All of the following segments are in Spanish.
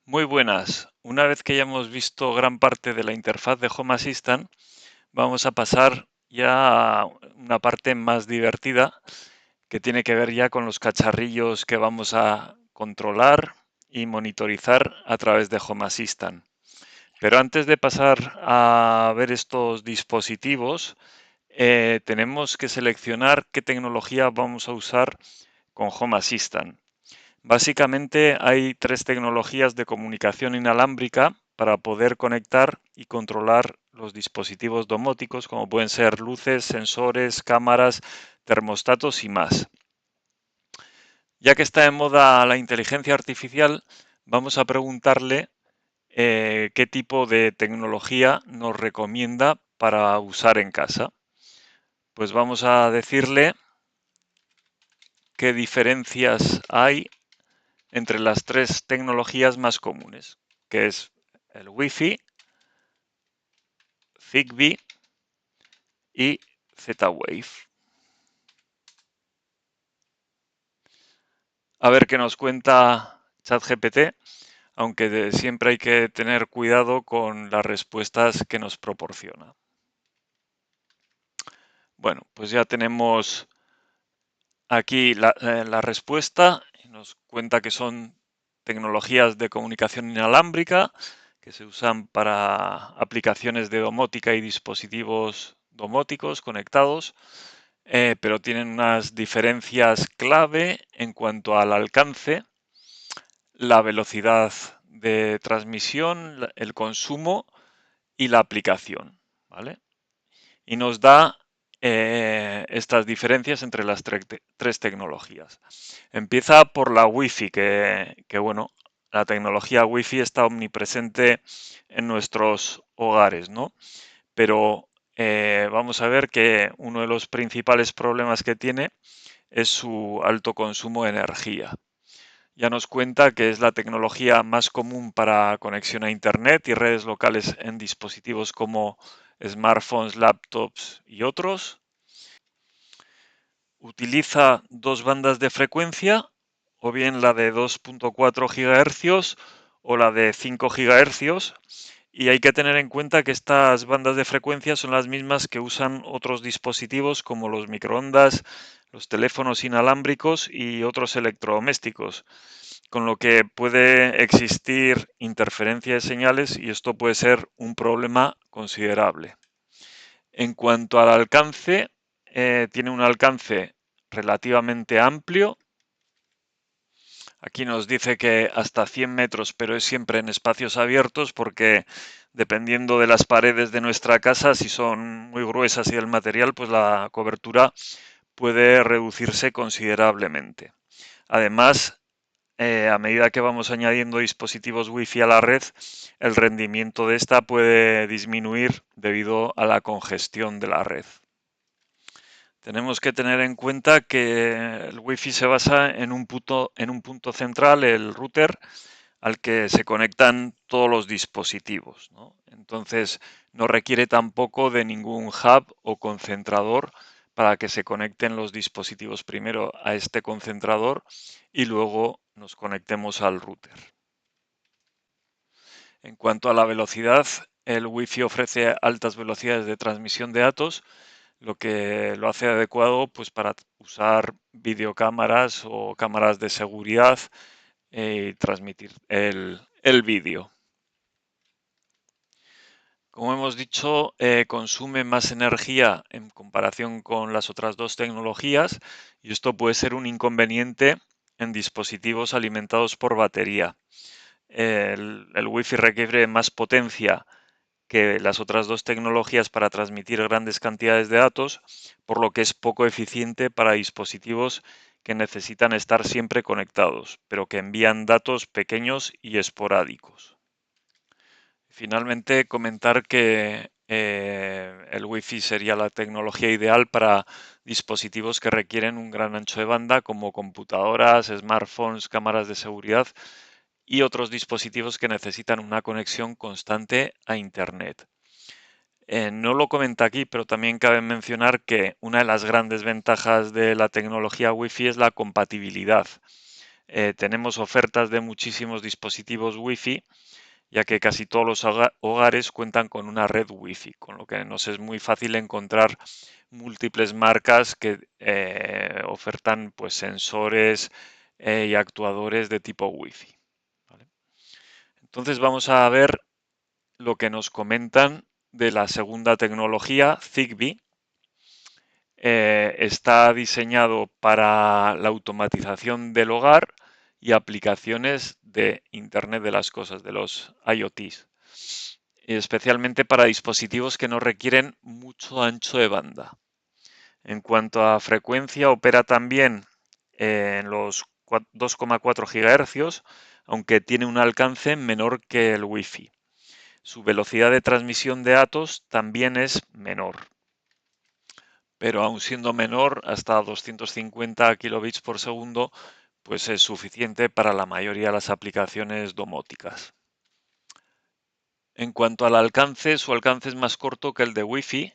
Muy buenas. Una vez que ya hemos visto gran parte de la interfaz de Home Assistant, vamos a pasar ya a una parte más divertida que tiene que ver ya con los cacharrillos que vamos a controlar y monitorizar a través de Home Assistant. Pero antes de pasar a ver estos dispositivos, tenemos que seleccionar qué tecnología vamos a usar con Home Assistant. Básicamente hay tres tecnologías de comunicación inalámbrica para poder conectar y controlar los dispositivos domóticos, como pueden ser luces, sensores, cámaras, termostatos y más. Ya que está de moda la inteligencia artificial, vamos a preguntarle qué tipo de tecnología nos recomienda para usar en casa. Pues vamos a decirle qué diferencias hay entre las tres tecnologías más comunes, que es el Wi-Fi, Zigbee y Z-Wave. A ver qué nos cuenta ChatGPT, aunque siempre hay que tener cuidado con las respuestas que nos proporciona. Bueno, pues ya tenemos aquí la respuesta. Nos cuenta que son tecnologías de comunicación inalámbrica que se usan para aplicaciones de domótica y dispositivos domóticos conectados, pero tienen unas diferencias clave en cuanto al alcance, la velocidad de transmisión, el consumo y la aplicación, ¿vale? Y nos da estas diferencias entre las tres tecnologías. Empieza por la Wi-Fi, que bueno, la tecnología Wi-Fi está omnipresente en nuestros hogares, ¿no? Pero vamos a ver que uno de los principales problemas que tiene es su alto consumo de energía. Ya nos cuenta que es la tecnología más común para conexión a Internet y redes locales en dispositivos como smartphones, laptops y otros. Utiliza dos bandas de frecuencia, o bien la de 2.4 GHz o la de 5 GHz. Y hay que tener en cuenta que estas bandas de frecuencia son las mismas que usan otros dispositivos como los microondas, los teléfonos inalámbricos y otros electrodomésticos, con lo que puede existir interferencia de señales y esto puede ser un problema considerable. En cuanto al alcance, tiene un alcance relativamente amplio. Aquí nos dice que hasta 100 metros, pero es siempre en espacios abiertos porque dependiendo de las paredes de nuestra casa, si son muy gruesas y del material, pues la cobertura puede reducirse considerablemente. Además, a medida que vamos añadiendo dispositivos Wi-Fi a la red, el rendimiento de esta puede disminuir debido a la congestión de la red. Tenemos que tener en cuenta que el Wi-Fi se basa en un punto central, el router, al que se conectan todos los dispositivos, ¿no? Entonces, no requiere tampoco de ningún hub o concentrador para que se conecten los dispositivos primero a este concentrador y luego nos conectemos al router. En cuanto a la velocidad, el Wi-Fi ofrece altas velocidades de transmisión de datos, lo que lo hace adecuado pues, para usar videocámaras o cámaras de seguridad y transmitir el vídeo. Como hemos dicho, consume más energía en comparación con las otras dos tecnologías y esto puede ser un inconveniente en dispositivos alimentados por batería. El Wi-Fi requiere más potencia que las otras dos tecnologías para transmitir grandes cantidades de datos, por lo que es poco eficiente para dispositivos que necesitan estar siempre conectados, pero que envían datos pequeños y esporádicos. Finalmente, comentar que el Wi-Fi sería la tecnología ideal para dispositivos que requieren un gran ancho de banda, como computadoras, smartphones, cámaras de seguridad y otros dispositivos que necesitan una conexión constante a Internet. No lo comenta aquí, pero también cabe mencionar que una de las grandes ventajas de la tecnología Wi-Fi es la compatibilidad. tenemos ofertas de muchísimos dispositivos Wi-Fi, ya que casi todos los hogares cuentan con una red Wi-Fi, con lo que nos es muy fácil encontrar múltiples marcas que ofertan pues, sensores y actuadores de tipo Wi-Fi. ¿Vale? Entonces vamos a ver lo que nos comentan de la segunda tecnología, Zigbee. Está diseñado para la automatización del hogar y aplicaciones de Internet de las Cosas, de los IoTs, y especialmente para dispositivos que no requieren mucho ancho de banda. En cuanto a frecuencia, opera también en los 2,4 GHz, aunque tiene un alcance menor que el Wi-Fi. Su velocidad de transmisión de datos también es menor, pero aun siendo menor, hasta 250 kilobits por segundo, pues es suficiente para la mayoría de las aplicaciones domóticas. En cuanto al alcance, su alcance es más corto que el de Wi-Fi.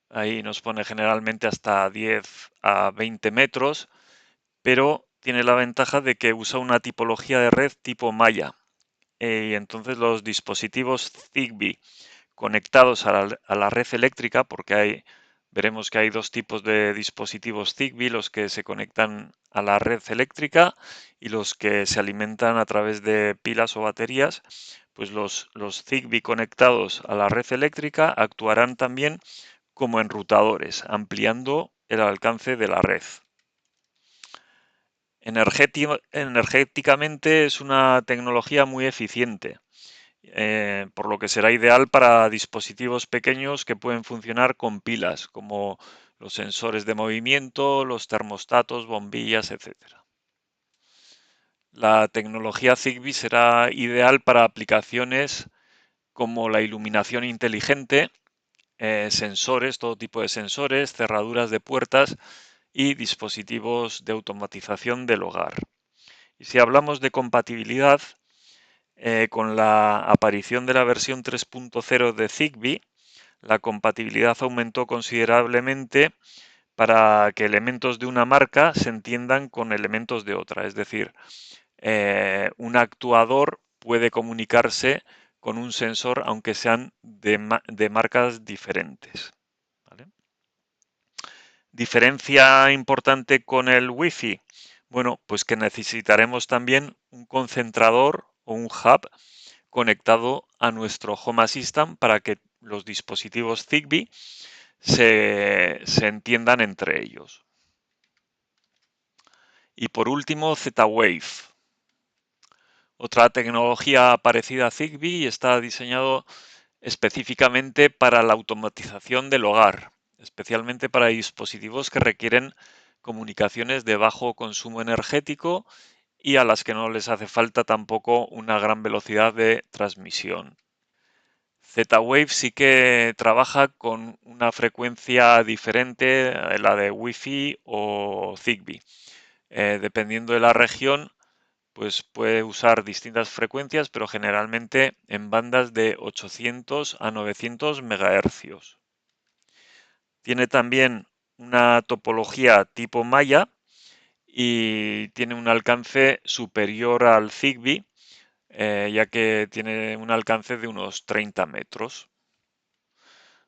Ahí nos pone generalmente hasta 10 a 20 metros, pero tiene la ventaja de que usa una tipología de red tipo malla. Y entonces los dispositivos Zigbee conectados a la red eléctrica, porque veremos que hay dos tipos de dispositivos Zigbee, los que se conectan a la red eléctrica y los que se alimentan a través de pilas o baterías. Pues los Zigbee conectados a la red eléctrica actuarán también como enrutadores, ampliando el alcance de la red. Energéticamente es una tecnología muy eficiente, por lo que será ideal para dispositivos pequeños que pueden funcionar con pilas, como los sensores de movimiento, los termostatos, bombillas, etc. La tecnología Zigbee será ideal para aplicaciones como la iluminación inteligente, sensores, todo tipo de sensores, cerraduras de puertas y dispositivos de automatización del hogar. Y si hablamos de compatibilidad, con la aparición de la versión 3.0 de Zigbee, la compatibilidad aumentó considerablemente para que elementos de una marca se entiendan con elementos de otra. Es decir, un actuador puede comunicarse con un sensor aunque sean de marcas diferentes. ¿Vale? Diferencia importante con el Wi-Fi. Bueno, pues que necesitaremos también un concentrador o un hub conectado a nuestro Home Assistant para que los dispositivos Zigbee se entiendan entre ellos. Y por último, Z-Wave. Otra tecnología parecida a Zigbee y está diseñado específicamente para la automatización del hogar, especialmente para dispositivos que requieren comunicaciones de bajo consumo energético y a las que no les hace falta tampoco una gran velocidad de transmisión. Z-Wave sí que trabaja con una frecuencia diferente a la de Wi-Fi o Zigbee. Dependiendo de la región, pues puede usar distintas frecuencias, pero generalmente en bandas de 800 a 900 MHz. Tiene también una topología tipo malla y tiene un alcance superior al Zigbee, ya que tiene un alcance de unos 30 metros.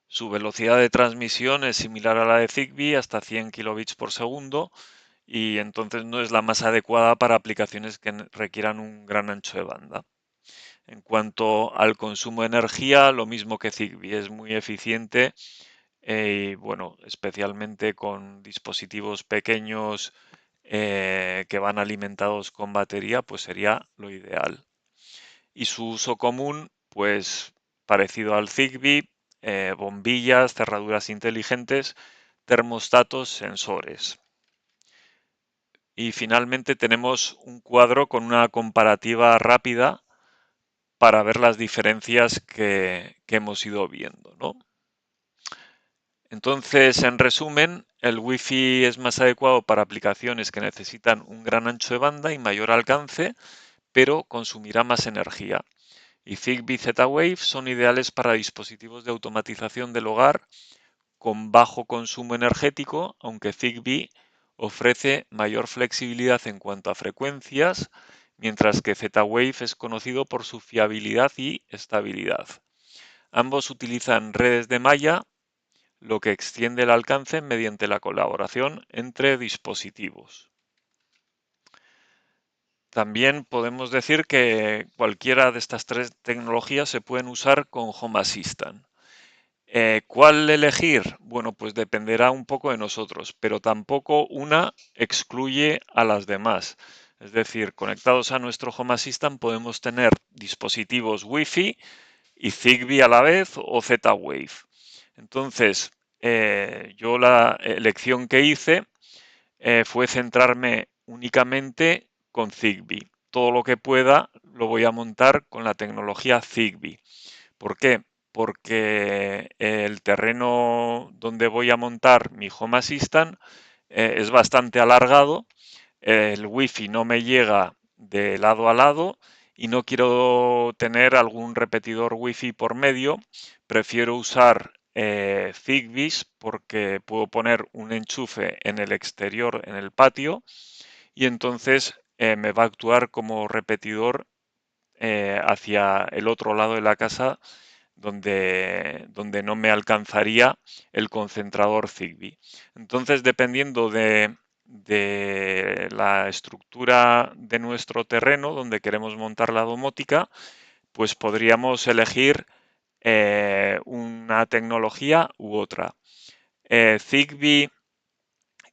Su velocidad de transmisión es similar a la de Zigbee, hasta 100 kilobits por segundo, y entonces no es la más adecuada para aplicaciones que requieran un gran ancho de banda. En cuanto al consumo de energía, lo mismo que Zigbee, es muy eficiente y bueno, especialmente con dispositivos pequeños que van alimentados con batería, pues sería lo ideal. Y su uso común, pues parecido al Zigbee, bombillas, cerraduras inteligentes, termostatos, sensores. Y finalmente tenemos un cuadro con una comparativa rápida para ver las diferencias que hemos ido viendo, ¿no? Entonces, en resumen, el Wi-Fi es más adecuado para aplicaciones que necesitan un gran ancho de banda y mayor alcance, pero consumirá más energía. Y Zigbee y Z-Wave son ideales para dispositivos de automatización del hogar con bajo consumo energético, aunque Zigbee ofrece mayor flexibilidad en cuanto a frecuencias, mientras que Z-Wave es conocido por su fiabilidad y estabilidad. Ambos utilizan redes de malla, lo que extiende el alcance mediante la colaboración entre dispositivos. También podemos decir que cualquiera de estas tres tecnologías se pueden usar con Home Assistant. ¿Cuál elegir? Bueno, pues dependerá un poco de nosotros, pero tampoco una excluye a las demás. Es decir, conectados a nuestro Home Assistant podemos tener dispositivos Wi-Fi y Zigbee a la vez o Z-Wave. Entonces, yo la elección que hice fue centrarme únicamente con Zigbee. Todo lo que pueda lo voy a montar con la tecnología Zigbee. ¿Por qué? Porque el terreno donde voy a montar mi Home Assistant es bastante alargado, el Wi-Fi no me llega de lado a lado y no quiero tener algún repetidor Wi-Fi por medio, prefiero usar Zigbee porque puedo poner un enchufe en el exterior, en el patio, y entonces me va a actuar como repetidor hacia el otro lado de la casa donde no me alcanzaría el concentrador Zigbee. Entonces, dependiendo de la estructura de nuestro terreno donde queremos montar la domótica, pues podríamos elegir una tecnología u otra. Zigbee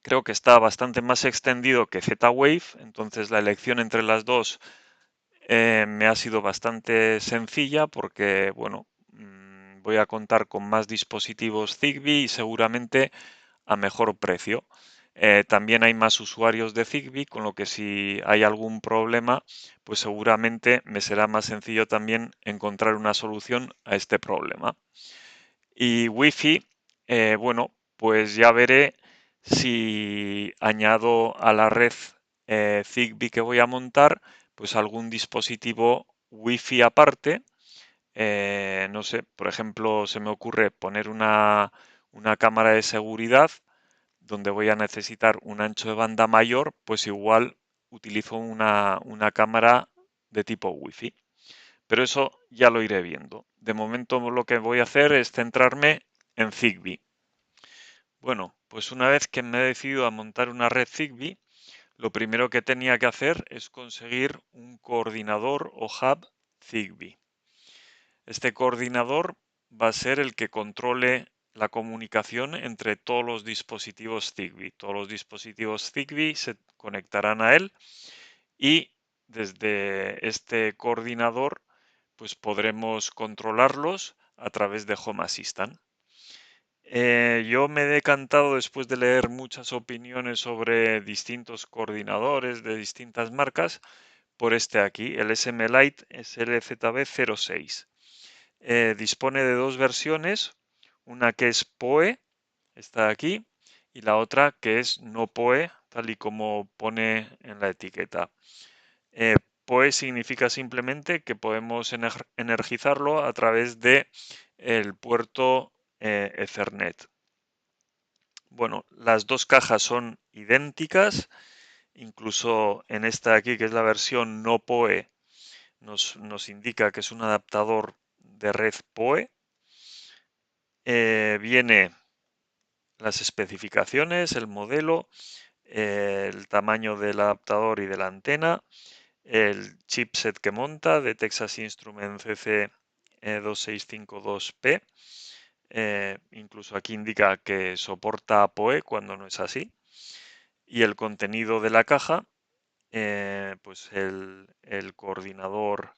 creo que está bastante más extendido que Z-Wave, entonces la elección entre las dos me ha sido bastante sencilla porque, bueno, voy a contar con más dispositivos Zigbee y seguramente a mejor precio. También hay más usuarios de Zigbee, con lo que si hay algún problema, pues seguramente me será más sencillo también encontrar una solución a este problema. Y Wi-Fi, bueno, pues ya veré si añado a la red Zigbee que voy a montar, pues algún dispositivo Wi-Fi aparte. No sé, por ejemplo, se me ocurre poner una cámara de seguridad donde voy a necesitar un ancho de banda mayor, pues igual utilizo una cámara de tipo Wi-Fi. Pero eso ya lo iré viendo. De momento lo que voy a hacer es centrarme en Zigbee. Bueno, pues una vez que me he decidido a montar una red Zigbee, lo primero que tenía que hacer es conseguir un coordinador o hub Zigbee. Este coordinador va a ser el que controle la comunicación entre todos los dispositivos Zigbee. Todos los dispositivos Zigbee se conectarán a él y desde este coordinador pues podremos controlarlos a través de Home Assistant. Yo me he decantado después de leer muchas opiniones sobre distintos coordinadores de distintas marcas por este aquí, el SM Lite SLZB06. Dispone de dos versiones, una que es PoE, está aquí, y la otra que es no PoE, tal y como pone en la etiqueta. PoE significa simplemente que podemos energizarlo a través de el puerto Ethernet. Bueno, las dos cajas son idénticas, incluso en esta aquí, que es la versión no PoE, nos indica que es un adaptador de red PoE. Viene las especificaciones, el modelo, el tamaño del adaptador y de la antena, el chipset que monta de Texas Instruments CC2652P. Incluso aquí indica que soporta PoE cuando no es así. Y el contenido de la caja, pues el coordinador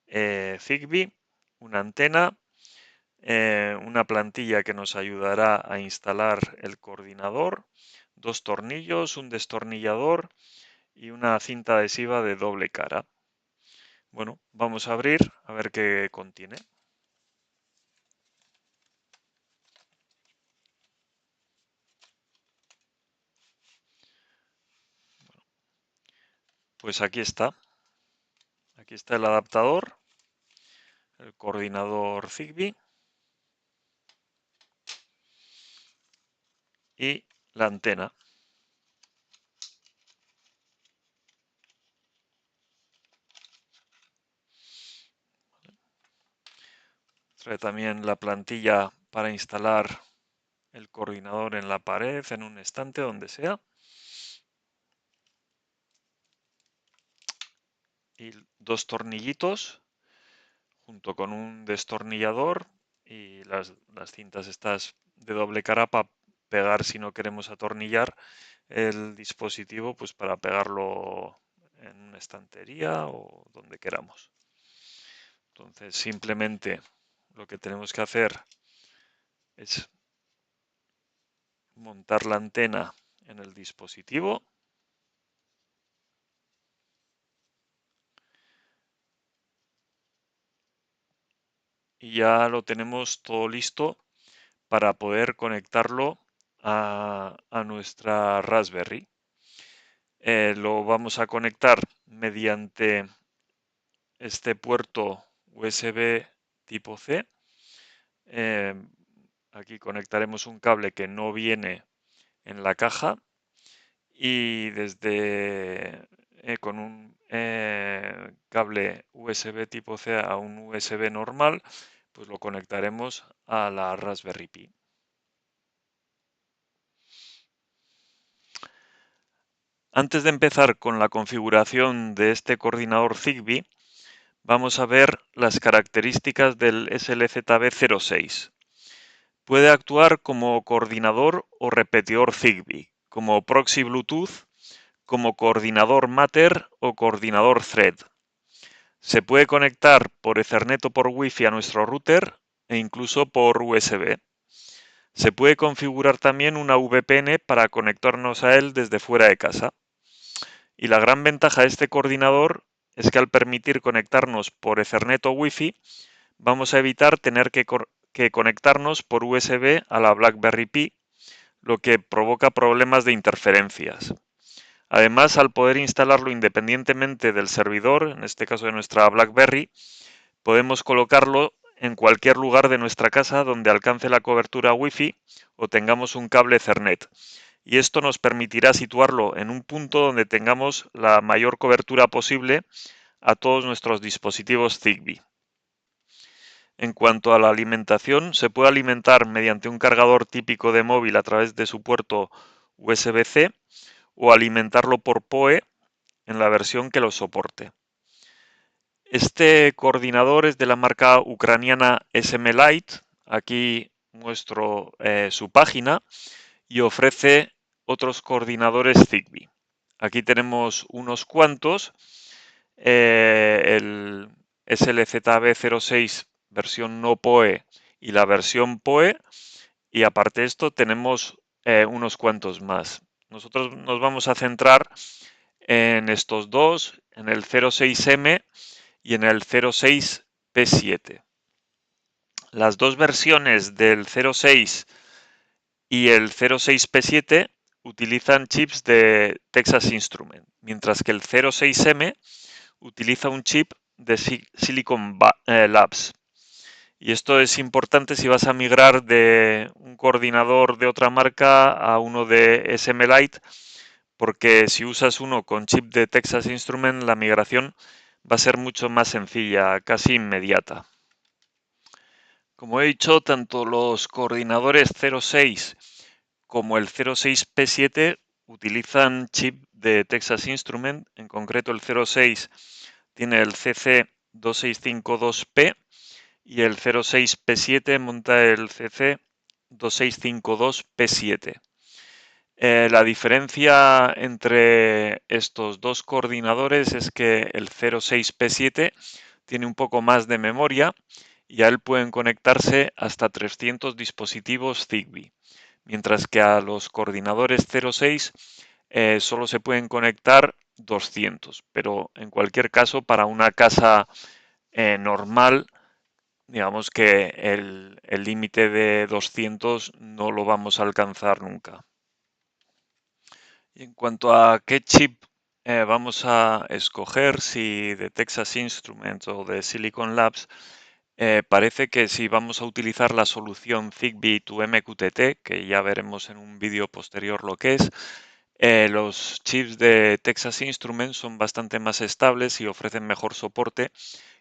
Zigbee, una antena, una plantilla que nos ayudará a instalar el coordinador, dos tornillos, un destornillador y una cinta adhesiva de doble cara. Bueno, vamos a abrir a ver qué contiene. Pues aquí está. Aquí está el adaptador, el coordinador Zigbee y la antena. trae también la plantilla para instalar el coordinador en la pared, en un estante, donde sea. Y dos tornillitos junto con un destornillador y las cintas estas de doble cara para pegar si no queremos atornillar el dispositivo, pues para pegarlo en una estantería o donde queramos. Entonces simplemente lo que tenemos que hacer es montar la antena en el dispositivo. Y ya lo tenemos todo listo para poder conectarlo a nuestra Raspberry. Lo vamos a conectar mediante este puerto USB tipo C. Aquí conectaremos un cable que no viene en la caja y desde con un cable USB tipo C a un USB normal, pues lo conectaremos a la Raspberry Pi. Antes de empezar con la configuración de este coordinador Zigbee, vamos a ver las características del SLZB06. Puede actuar como coordinador o repetidor Zigbee, como proxy Bluetooth, como coordinador Matter o coordinador Thread. Se puede conectar por Ethernet o por Wi-Fi a nuestro router e incluso por USB. Se puede configurar también una VPN para conectarnos a él desde fuera de casa. Y la gran ventaja de este coordinador es que al permitir conectarnos por Ethernet o Wi-Fi, vamos a evitar tener que conectarnos por USB a la BlackBerry Pi, lo que provoca problemas de interferencias. Además, al poder instalarlo independientemente del servidor, en este caso de nuestra BlackBerry, podemos colocarlo en cualquier lugar de nuestra casa donde alcance la cobertura Wi-Fi o tengamos un cable Ethernet. Y esto nos permitirá situarlo en un punto donde tengamos la mayor cobertura posible a todos nuestros dispositivos Zigbee. En cuanto a la alimentación, se puede alimentar mediante un cargador típico de móvil a través de su puerto USB-C o alimentarlo por PoE en la versión que lo soporte. Este coordinador es de la marca ucraniana SMLite. Aquí muestro su página y ofrece otros coordinadores Zigbee. Aquí tenemos unos cuantos. El SLZB06 versión no PoE y la versión PoE. Y aparte de esto tenemos unos cuantos más. Nosotros nos vamos a centrar en estos dos, en el 06M y en el 06P7. Las dos versiones del 06 y el 06P7 utilizan chips de Texas Instruments, mientras que el 06M utiliza un chip de Silicon Labs. Y esto es importante si vas a migrar de un coordinador de otra marca a uno de SMLite, porque si usas uno con chip de Texas Instruments, la migración va a ser mucho más sencilla, casi inmediata. Como he dicho, tanto los coordinadores 06 como el 06P7 utilizan chip de Texas Instruments, en concreto el 06 tiene el CC2652P y el 06P7 monta el CC2652P7. La diferencia entre estos dos coordinadores es que el 06P7 tiene un poco más de memoria y a él pueden conectarse hasta 300 dispositivos Zigbee, mientras que a los coordinadores 06 solo se pueden conectar 200, pero en cualquier caso para una casa normal, digamos que el límite de 200 no lo vamos a alcanzar nunca. Y en cuanto a qué chip vamos a escoger, si de Texas Instruments o de Silicon Labs, parece que si vamos a utilizar la solución Zigbee to MQTT, que ya veremos en un vídeo posterior lo que es, los chips de Texas Instruments son bastante más estables y ofrecen mejor soporte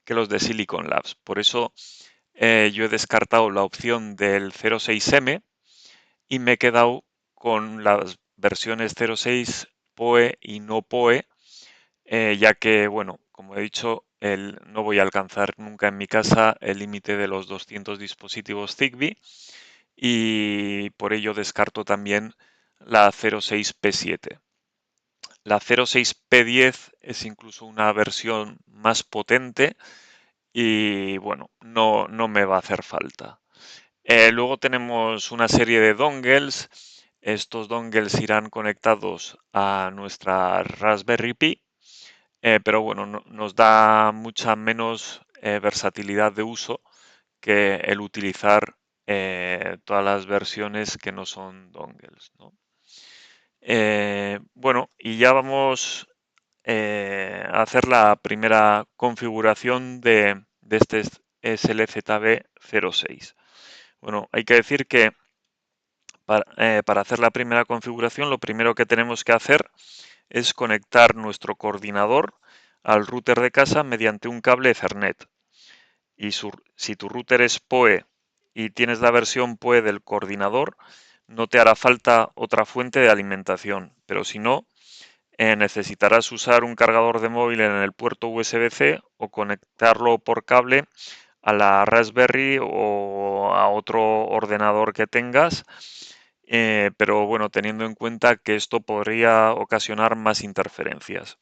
que los de Silicon Labs. Por eso yo he descartado la opción del 06M y me he quedado con las versiones 06 PoE y no PoE, ya que, bueno, como he dicho, no voy a alcanzar nunca en mi casa el límite de los 200 dispositivos Zigbee y por ello descarto también la 06P7. La 06P10 es incluso una versión más potente y bueno, no me va a hacer falta. Luego tenemos una serie de dongles. Estos dongles irán conectados a nuestra Raspberry Pi, pero bueno, nos da mucha menos versatilidad de uso que el utilizar todas las versiones que no son dongles, ¿no? Bueno, y ya vamos a hacer la primera configuración de este SLZB06. Bueno, hay que decir que para hacer la primera configuración, lo primero que tenemos que hacer es conectar nuestro coordinador al router de casa mediante un cable Ethernet. Y si tu router es PoE y tienes la versión PoE del coordinador, no te hará falta otra fuente de alimentación, pero si no, necesitarás usar un cargador de móvil en el puerto USB-C o conectarlo por cable a la Raspberry o a otro ordenador que tengas, pero bueno, teniendo en cuenta que esto podría ocasionar más interferencias.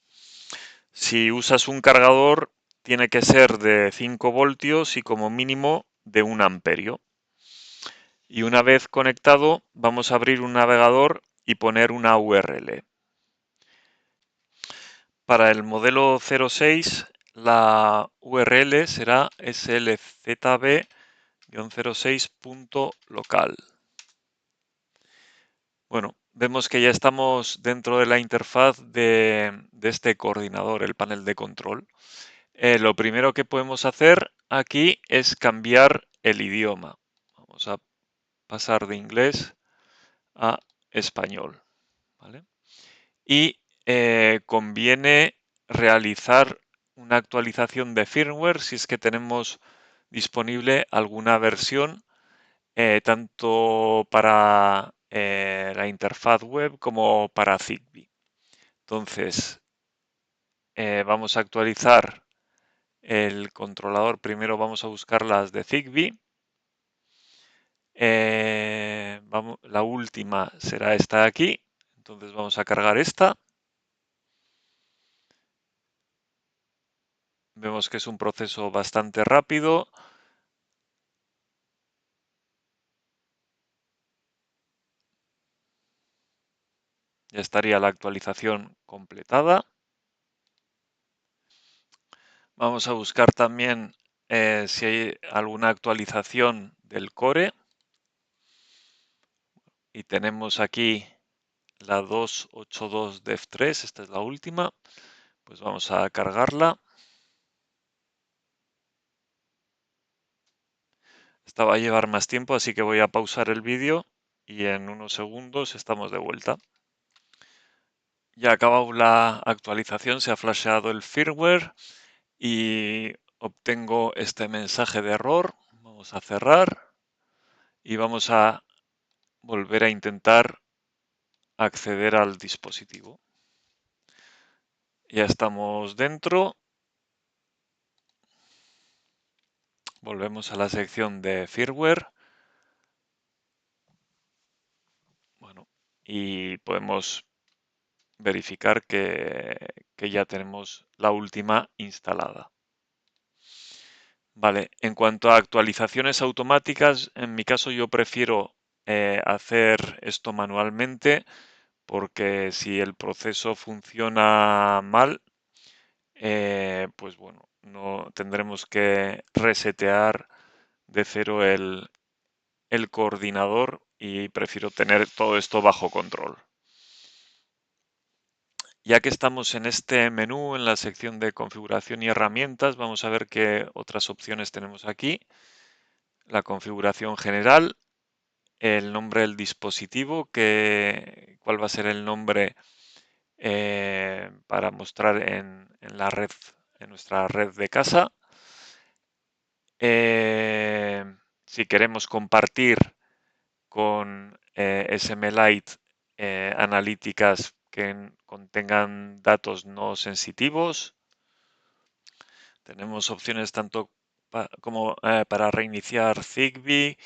Si usas un cargador, tiene que ser de 5 voltios y como mínimo de 1 amperio. Y una vez conectado, vamos a abrir un navegador y poner una URL. Para el modelo 06, la URL será slzb-06.local. Bueno, vemos que ya estamos dentro de la interfaz de este coordinador, el panel de control. Lo primero que podemos hacer aquí es cambiar el idioma. Vamos a pasar de inglés a español, ¿vale? Y conviene realizar una actualización de firmware si es que tenemos disponible alguna versión tanto para la interfaz web como para Zigbee. Entonces, vamos a actualizar el controlador. Primero vamos a buscar las de Zigbee. La última será esta de aquí. Entonces vamos a cargar esta. Vemos que es un proceso bastante rápido. Ya estaría la actualización completada. Vamos a buscar también si hay alguna actualización del core. Y tenemos aquí la 282 Dev3, esta es la última. Pues vamos a cargarla. Esta va a llevar más tiempo, así que voy a pausar el vídeo y en unos segundos estamos de vuelta. Ya ha acabado la actualización, se ha flasheado el firmware y obtengo este mensaje de error. Vamos a cerrar y vamos a volver a intentar acceder al dispositivo. Ya estamos dentro. Volvemos a la sección de firmware. Bueno, y podemos verificar que ya tenemos la última instalada. Vale, en cuanto a actualizaciones automáticas, en mi caso yo prefiero hacer esto manualmente porque si el proceso funciona mal, pues bueno, no tendremos que resetear de cero el coordinador y prefiero tener todo esto bajo control. Ya que estamos en este menú, en la sección de configuración y herramientas, vamos a ver qué otras opciones tenemos aquí. La configuración general, el nombre del dispositivo, cuál va a ser el nombre para mostrar en la red, en nuestra red de casa. Si queremos compartir con SMLite analíticas que contengan datos no sensitivos. Tenemos opciones tanto como para reiniciar Zigbee,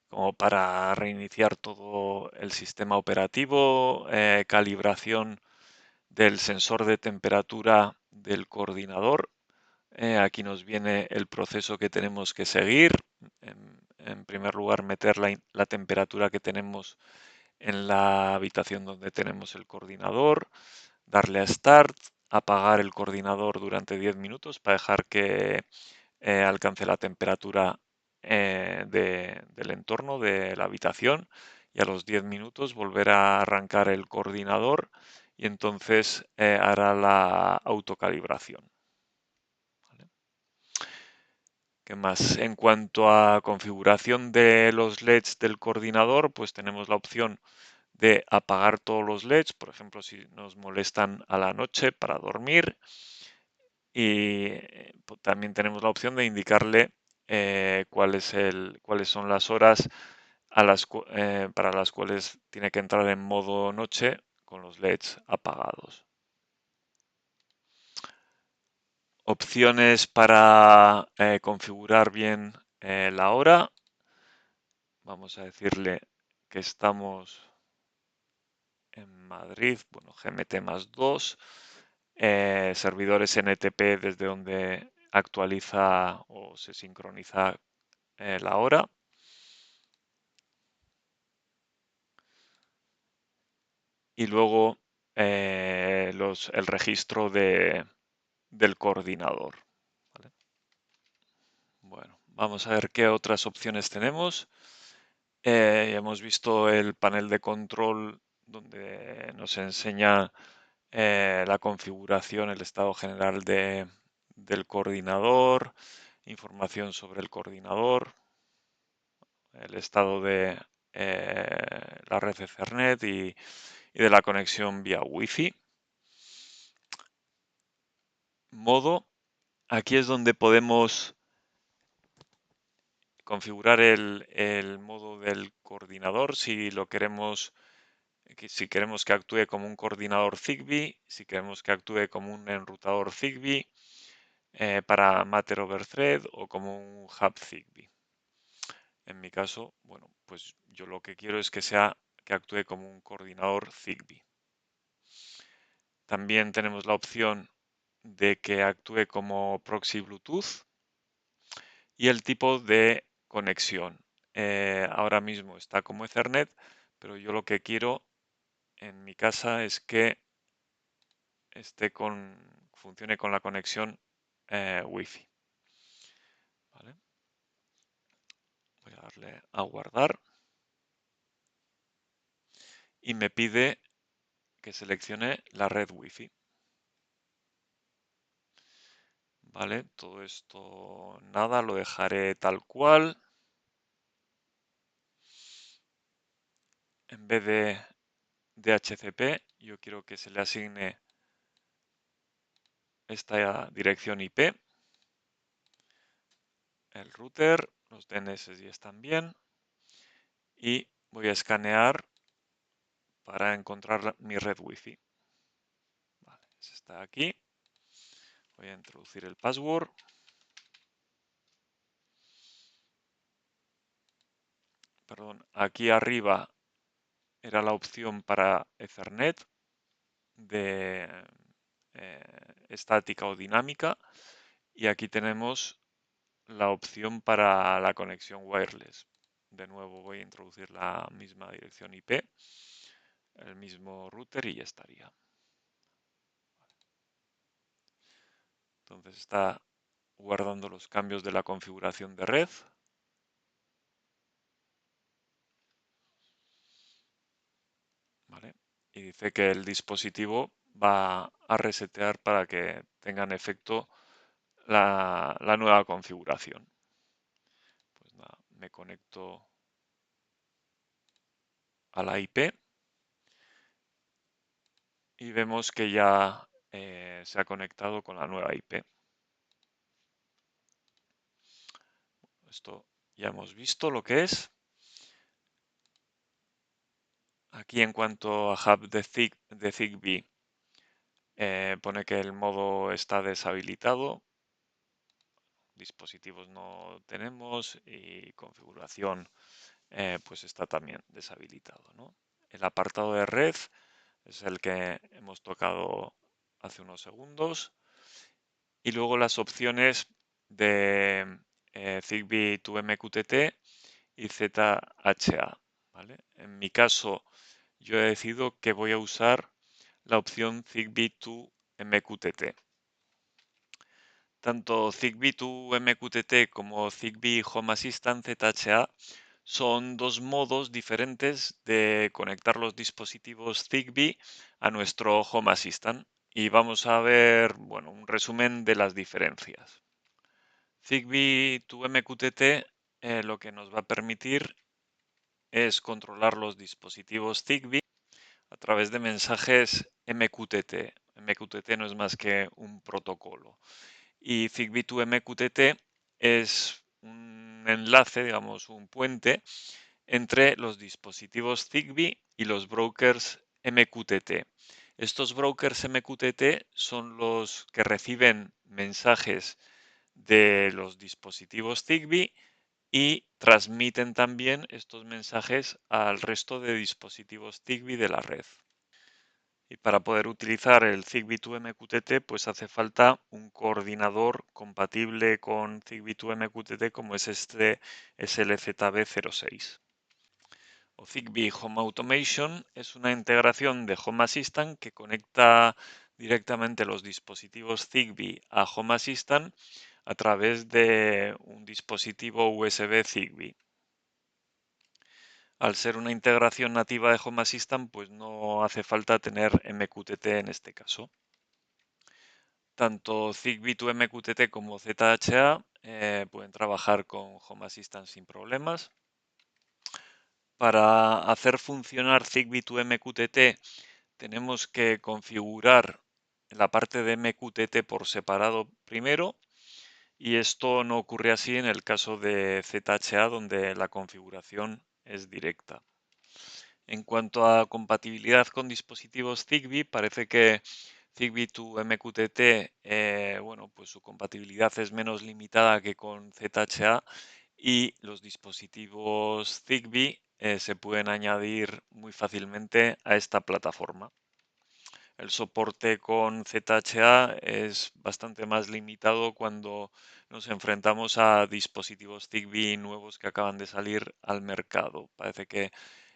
como para reiniciar todo el sistema operativo, calibración del sensor de temperatura del coordinador. Aquí nos viene el proceso que tenemos que seguir. En primer lugar, meter la temperatura que tenemos en la habitación donde tenemos el coordinador, darle a Start, apagar el coordinador durante 10 minutos para dejar que alcance la temperatura del entorno de la habitación, y a los 10 minutos volver a arrancar el coordinador y entonces hará la autocalibración. ¿Vale? ¿Qué más? En cuanto a configuración de los LEDs del coordinador, pues tenemos la opción de apagar todos los LEDs, por ejemplo, si nos molestan a la noche para dormir. Y también tenemos la opción de indicarle cuáles son las horas para las cuales tiene que entrar en modo noche con los LEDs apagados. Opciones para configurar bien la hora. Vamos a decirle que estamos en Madrid, bueno, GMT más 2, servidores NTP desde donde actualiza o se sincroniza la hora. Y luego el registro del coordinador. ¿Vale? Bueno, vamos a ver qué otras opciones tenemos. Ya hemos visto el panel de control donde nos enseña la configuración, el estado general del coordinador, información sobre el coordinador, el estado de la red Ethernet y de la conexión vía Wi-Fi. Modo, aquí es donde podemos configurar el modo del coordinador si lo queremos. Si queremos que actúe como un coordinador Zigbee, si queremos que actúe como un enrutador Zigbee para Matter over Thread o como un hub Zigbee. En mi caso, bueno, pues yo lo que quiero es que actúe como un coordinador Zigbee. También tenemos la opción de que actúe como proxy Bluetooth y el tipo de conexión. Ahora mismo está como Ethernet, pero yo lo que quiero en mi casa es que funcione con la conexión Wi-Fi. ¿Vale? Voy a darle a guardar y me pide que seleccione la red Wi-Fi. Vale, todo esto nada, lo dejaré tal cual. En vez de DHCP, yo quiero que se le asigne esta dirección IP. El router, los DNS ya están bien. Y voy a escanear para encontrar mi red Wi-Fi. Vale, está aquí. Voy a introducir el password. Perdón, aquí arriba era la opción para Ethernet de estática o dinámica, y aquí tenemos la opción para la conexión wireless. De nuevo voy a introducir la misma dirección IP, el mismo router y ya estaría. Entonces está guardando los cambios de la configuración de red. ¿Vale? Y dice que el dispositivo va a resetear para que tengan efecto la nueva configuración. Pues nada, me conecto a la IP y vemos que ya se ha conectado con la nueva IP. esto ya hemos visto lo que es. Aquí en cuanto a hub de Zigbee, pone que el modo está deshabilitado, dispositivos no tenemos y configuración pues está también deshabilitado, ¿no? El apartado de red es el que hemos tocado hace unos segundos y luego las opciones de Zigbee to MQTT y ZHA, ¿vale? En mi caso yo he decidido que voy a usar la opción Zigbee to MQTT. Tanto Zigbee to MQTT como Zigbee Home Assistant ZHA son dos modos diferentes de conectar los dispositivos Zigbee a nuestro Home Assistant y vamos a ver, bueno, un resumen de las diferencias. Zigbee to MQTT lo que nos va a permitir es controlar los dispositivos Zigbee a través de mensajes MQTT. MQTT no es más que un protocolo. Y Zigbee to MQTT es un enlace, digamos, un puente entre los dispositivos Zigbee y los brokers MQTT. Estos brokers MQTT son los que reciben mensajes de los dispositivos Zigbee y transmiten también estos mensajes al resto de dispositivos Zigbee de la red. Y para poder utilizar el Zigbee to MQTT, pues hace falta un coordinador compatible con Zigbee to MQTT como es este SLZB06. O Zigbee Home Automation es una integración de Home Assistant que conecta directamente los dispositivos Zigbee a Home Assistant a través de un dispositivo USB Zigbee. Al ser una integración nativa de Home Assistant, pues no hace falta tener MQTT en este caso. Tanto Zigbee to MQTT como ZHA pueden trabajar con Home Assistant sin problemas. Para hacer funcionar Zigbee to MQTT tenemos que configurar la parte de MQTT por separado primero y esto no ocurre así en el caso de ZHA donde la configuración es directa. En cuanto a compatibilidad con dispositivos Zigbee, parece que Zigbee to MQTT, bueno, pues su compatibilidad es menos limitada que con ZHA y los dispositivos Zigbee se pueden añadir muy fácilmente a esta plataforma. El soporte con ZHA es bastante más limitado cuando nos enfrentamos a dispositivos Zigbee nuevos que acaban de salir al mercado. Parece que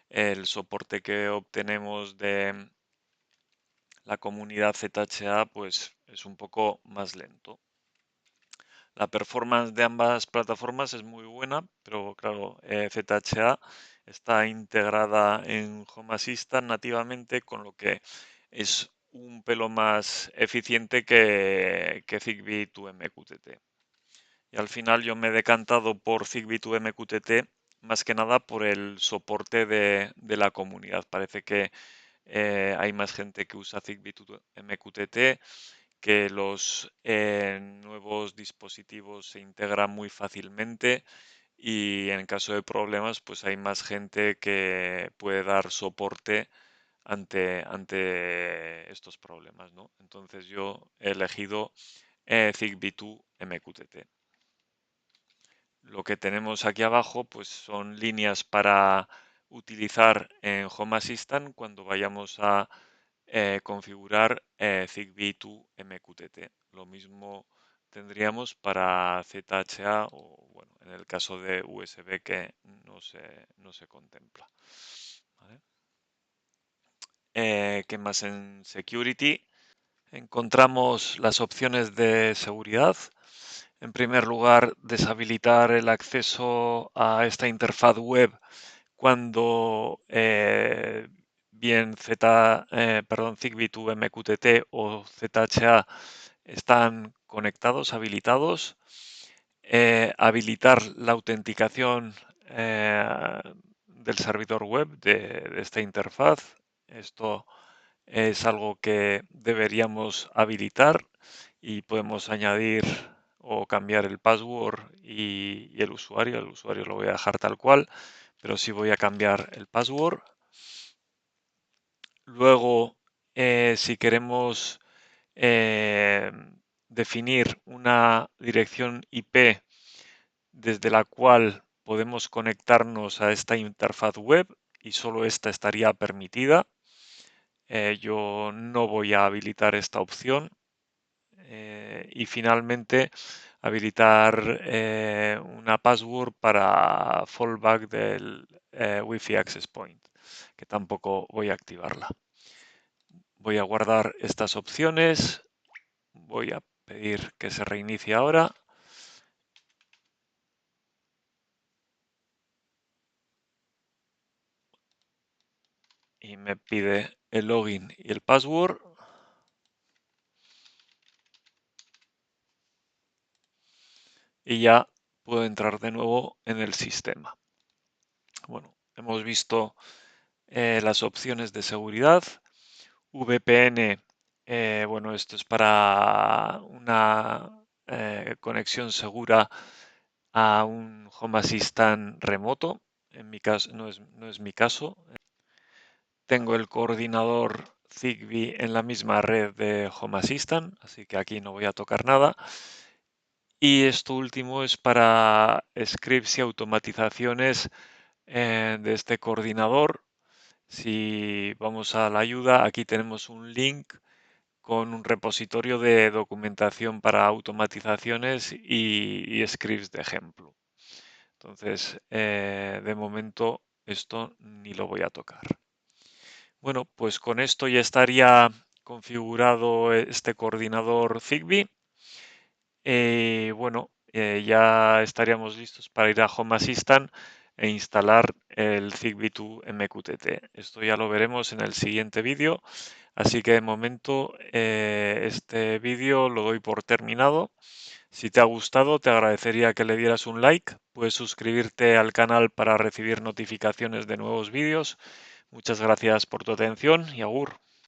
el soporte que obtenemos de la comunidad ZHA pues es un poco más lento. La performance de ambas plataformas es muy buena, pero claro, ZHA está integrada en Home Assistant nativamente, con lo que es un pelo más eficiente que Zigbee to MQTT. Y al final yo me he decantado por Zigbee to MQTT más que nada por el soporte de la comunidad. Parece que hay más gente que usa Zigbee to MQTT, que los nuevos dispositivos se integran muy fácilmente y en caso de problemas pues hay más gente que puede dar soporte ante estos problemas, ¿no? Entonces yo he elegido Zigbee to MQTT. Lo que tenemos aquí abajo pues son líneas para utilizar en Home Assistant cuando vayamos a configurar Zigbee to MQTT. Lo mismo tendríamos para ZHA o bueno, en el caso de USB que no se contempla. ¿Vale? ¿Qué más en Security? Encontramos las opciones de seguridad. En primer lugar, deshabilitar el acceso a esta interfaz web cuando bien Zigbee to MQTT o ZHA están conectados, habilitados. Habilitar la autenticación del servidor web de esta interfaz. Esto es algo que deberíamos habilitar y podemos añadir o cambiar el password y y el usuario lo voy a dejar tal cual, pero sí voy a cambiar el password. Luego, si queremos definir una dirección IP desde la cual podemos conectarnos a esta interfaz web y solo esta estaría permitida. Yo no voy a habilitar esta opción. Y finalmente habilitar una password para fallback del Wi-Fi Access Point, que tampoco voy a activarla. Voy a guardar estas opciones. Voy a pedir que se reinicie ahora. Y me pide el login y el password. Y ya puedo entrar de nuevo en el sistema. Bueno, hemos visto las opciones de seguridad. VPN, bueno, esto es para una conexión segura a un Home Assistant remoto. En mi caso, no es mi caso. Tengo el coordinador Zigbee en la misma red de Home Assistant, así que aquí no voy a tocar nada. Y esto último es para scripts y automatizaciones de este coordinador. Si vamos a la ayuda, aquí tenemos un link con un repositorio de documentación para automatizaciones y scripts de ejemplo. Entonces, de momento esto ni lo voy a tocar. Bueno, pues con esto ya estaría configurado este coordinador Zigbee. Bueno, ya estaríamos listos para ir a Home Assistant e instalar el Zigbee 2 MQTT. Esto ya lo veremos en el siguiente vídeo. Así que de momento este vídeo lo doy por terminado. Si te ha gustado, te agradecería que le dieras un like. Puedes suscribirte al canal para recibir notificaciones de nuevos vídeos. Muchas gracias por tu atención y agur.